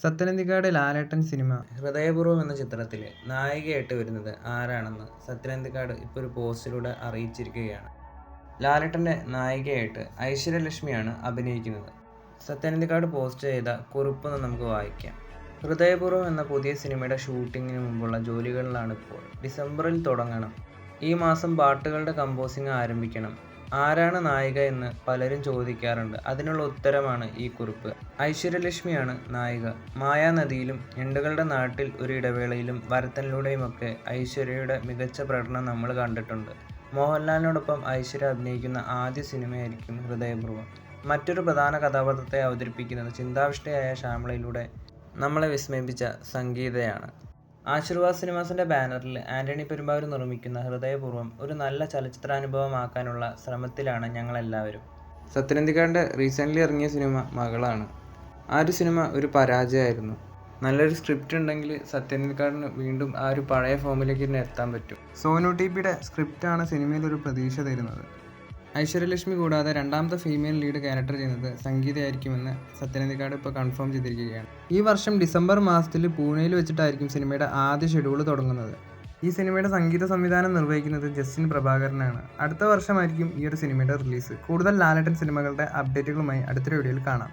സത്യനന്ദിക്കാട് ലാലേട്ടൻ cinema ഹൃദയപൂർവ്വം എന്ന ചിത്രത്തിൽ നായികയായിട്ട് വരുന്നത് ആരാണെന്ന് സത്യനന്ദിക്കാട് ഇപ്പോൾ ഒരു പോസ്റ്റിലൂടെ അറിയിച്ചിരിക്കുകയാണ്. ലാലേട്ടൻ്റെ നായികയായിട്ട് ഐശ്വര്യലക്ഷ്മിയാണ് അഭിനയിക്കുന്നത്. സത്യനന്ദിക്കാട് പോസ്റ്റ് ചെയ്ത കുറിപ്പൊന്ന് നമുക്ക് വായിക്കാം. ഹൃദയപൂർവ്വം എന്ന പുതിയ സിനിമയുടെ ഷൂട്ടിങ്ങിന് മുമ്പുള്ള ജോലികളിലാണ് ഇപ്പോൾ. ഡിസംബറിൽ തുടങ്ങണം. ഈ മാസം പാട്ടുകളുടെ കമ്പോസിംഗ് ആരംഭിക്കണം. ആരാണ് നായിക എന്ന് പലരും ചോദിക്കാറുണ്ട്. അതിനുള്ള ഉത്തരമാണ് ഈ കുറിപ്പ്. ഐശ്വര്യലക്ഷ്മിയാണ് നായിക. മായാനദിയിലും ഞണ്ടുകളുടെ നാട്ടിൽ ഒരു ഇടവേളയിലും വരത്തനിലൂടെയുമൊക്കെ ഐശ്വര്യയുടെ മികച്ച പ്രകടനം നമ്മൾ കണ്ടിട്ടുണ്ട്. മോഹൻലാലിനോടൊപ്പം ഐശ്വര്യ അഭിനയിക്കുന്ന ആദ്യ സിനിമയായിരിക്കും ഹൃദയപൂർവ്വം. മറ്റൊരു പ്രധാന കഥാപാത്രത്തെ അവതരിപ്പിക്കുന്നത് ചിന്താവിഷ്ടയായ ശ്യാമളയിലൂടെ നമ്മളെ വിസ്മയിപ്പിച്ച സംഗീതയാണ്. ആശീർവാദ് സിനിമാസിൻ്റെ ബാനറിൽ ആൻ്റണി പെരുമ്പാവൂർ നിർമ്മിക്കുന്ന ഹൃദയപൂർവ്വം ഒരു നല്ല ചലച്ചിത്രാനുഭവമാക്കാനുള്ള ശ്രമത്തിലാണ് ഞങ്ങളെല്ലാവരും. സത്യനന്ദിക്കാടിൻ്റെ റീസെൻ്റ്ലി ഇറങ്ങിയ സിനിമ മകളാണ്. ആ ഒരു സിനിമ ഒരു പരാജയമായിരുന്നു. നല്ലൊരു സ്ക്രിപ്റ്റ് ഉണ്ടെങ്കിൽ സത്യനന്ദിക്കാടിന് വീണ്ടും ആ ഒരു പഴയ ഫോമിലേക്ക് തന്നെ എത്താൻ പറ്റും. സോനു ടിപിയുടെ സ്ക്രിപ്റ്റാണ് സിനിമയിൽ ഒരു പ്രതീക്ഷ തരുന്നത്. ഐശ്വര്യലക്ഷ്മി കൂടാതെ രണ്ടാമത്തെ ഫീമെയിൽ ലീഡ് ക്യാരക്ടർ ചെയ്യുന്നത് സംഗീതയായിരിക്കുമെന്ന് സത്യനന്ദിക്കാട് ഇപ്പോൾ കൺഫേം ചെയ്തിരിക്കുകയാണ്. ഈ വർഷം ഡിസംബർ മാസത്തിൽ പൂനെയിൽ വെച്ചിട്ടായിരിക്കും സിനിമയുടെ ആദ്യ ഷെഡ്യൂൾ തുടങ്ങുന്നത്. ഈ സിനിമയുടെ സംഗീത സംവിധാനം നിർവഹിക്കുന്നത് ജസ്റ്റിൻ പ്രഭാകരനാണ്. അടുത്ത വർഷമായിരിക്കും ഈ ഒരു സിനിമയുടെ റിലീസ്. കൂടുതൽ ലാലേട്ടൻ സിനിമകളുടെ അപ്ഡേറ്റുകളുമായി അടുത്തൊരു വീഡിയോയിൽ കാണാം.